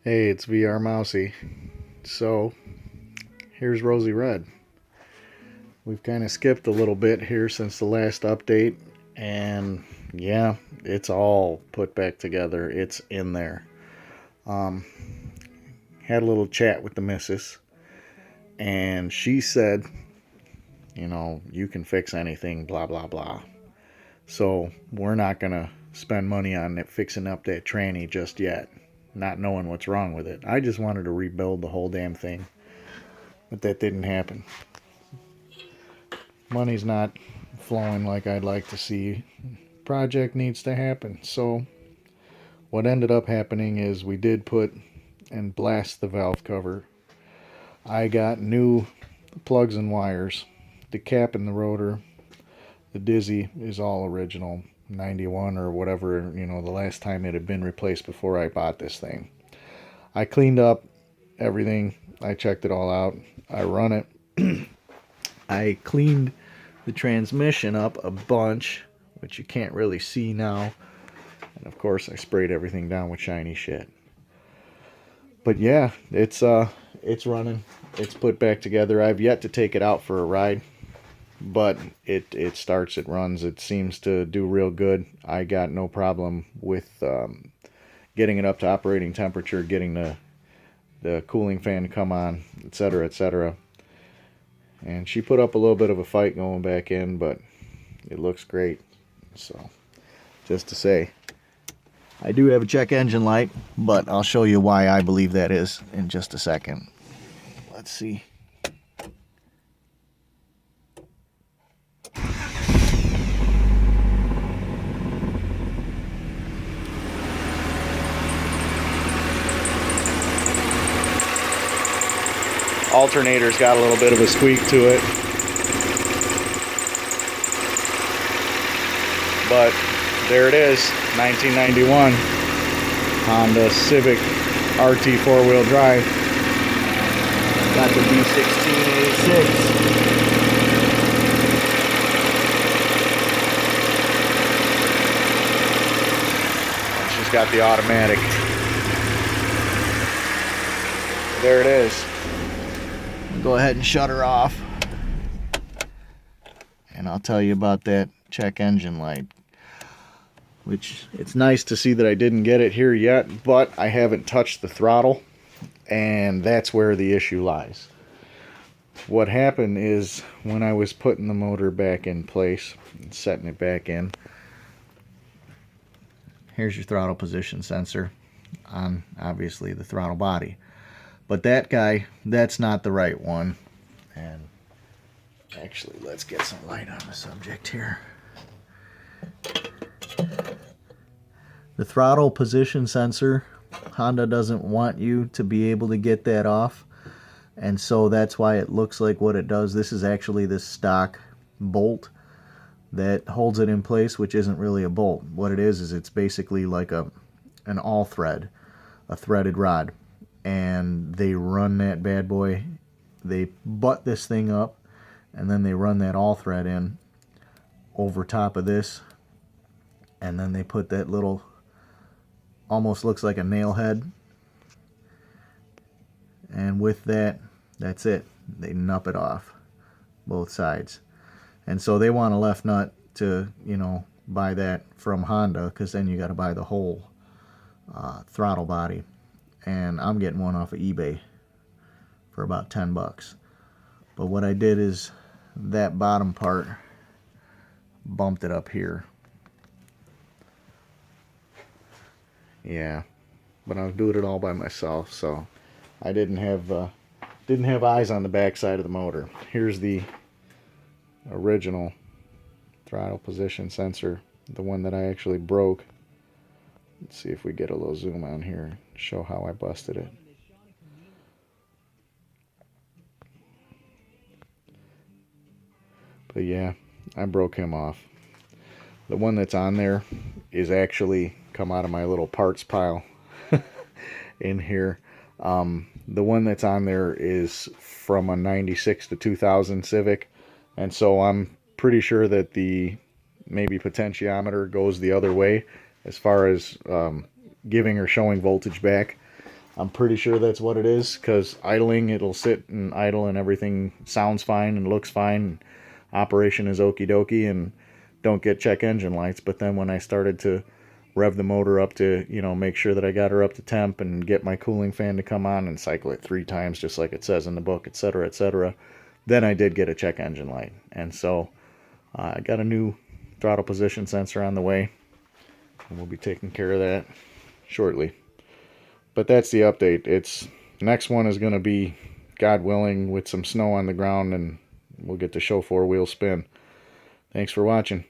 Hey, it's VR Mousy. So, here's Rosy Red. We've kind of skipped a little bit here since the last update, and yeah, it's all put back together. It's in there. Um, had a little chat with the missus, and she said, you can fix anything, blah, blah, blah. So, we're not going to spend money on it fixing up that tranny just yet, not knowing what's wrong with it. I just wanted to rebuild the whole damn thing, but that didn't happen. Money's not flowing like I'd like to see. Project needs to happen. So what ended up happening is we did put and blast the valve cover. I got new plugs and wires. The cap and the rotor, the dizzy is all original, 91 or whatever, the last time it had been replaced before I bought this thing. I cleaned up everything. I checked it all out. I run it. I cleaned the transmission up a bunch, which you can't really see now. And of course, I sprayed everything down with shiny shit. But yeah, it's running. It's put back together. I've yet to take it out for a ride, but it starts, it runs, it seems to do real good. I got no problem with getting it up to operating temperature, getting the cooling fan to come on, etc., etc. And she put up a little bit of a fight going back in, but it looks great. So, just to say, I do have a check engine light, but I'll show you why I believe that is in just a second. Let's see. Alternator's got a little bit of a squeak to it, but there it is, 1991 Honda Civic RT 4-wheel drive. Got the V1686. She's got the automatic. There it is. Go ahead and shut her off, and I'll tell you about that check engine light, which it's nice to see that I didn't get it here yet, but I haven't touched the throttle, and that's where the issue lies. What happened is when I was putting the motor back in place and setting it back in, here's your throttle position sensor on obviously the throttle body. But that guy, that's not the right one. And actually, let's get some light on the subject here. The throttle position sensor, Honda doesn't want you to be able to get that off. And so that's why it looks like what it does. This is actually this stock bolt that holds it in place, which isn't really a bolt. What it is it's basically like an all thread, a threaded rod. And they run that bad boy, they butt this thing up, and then they run that all thread in over top of this, and then they put that little, almost looks like a nail head, and with that, that's it. They nup it off both sides. And so they want a left nut to buy that from Honda, because then you got to buy the whole throttle body. And I'm getting one off of eBay for about 10 bucks. But what I did is that bottom part, bumped it up here. Yeah, but I was doing it all by myself, so I didn't have eyes on the back side of the motor. Here's the original throttle position sensor, the one that I actually broke. Let's see if we get a little zoom on here, show how I busted it. But yeah, I broke him off. The one that's on there is actually come out of my little parts pile in here. The one that's on there is from a 96 to 2000 Civic, and so I'm pretty sure that the maybe potentiometer goes the other way as far as giving or showing voltage back. I'm pretty sure that's what it is, because idling, it'll sit and idle and everything sounds fine and looks fine. Operation is okie dokie and don't get check engine lights. But then when I started to rev the motor up to, make sure that I got her up to temp and get my cooling fan to come on and cycle it 3 times just like it says in the book, etc., etc., then I did get a check engine light. And so I got a new throttle position sensor on the way, and we'll be taking care of that shortly. But that's the update. Next one is going to be, God willing, with some snow on the ground, and we'll get to show 4-wheel spin. Thanks for watching.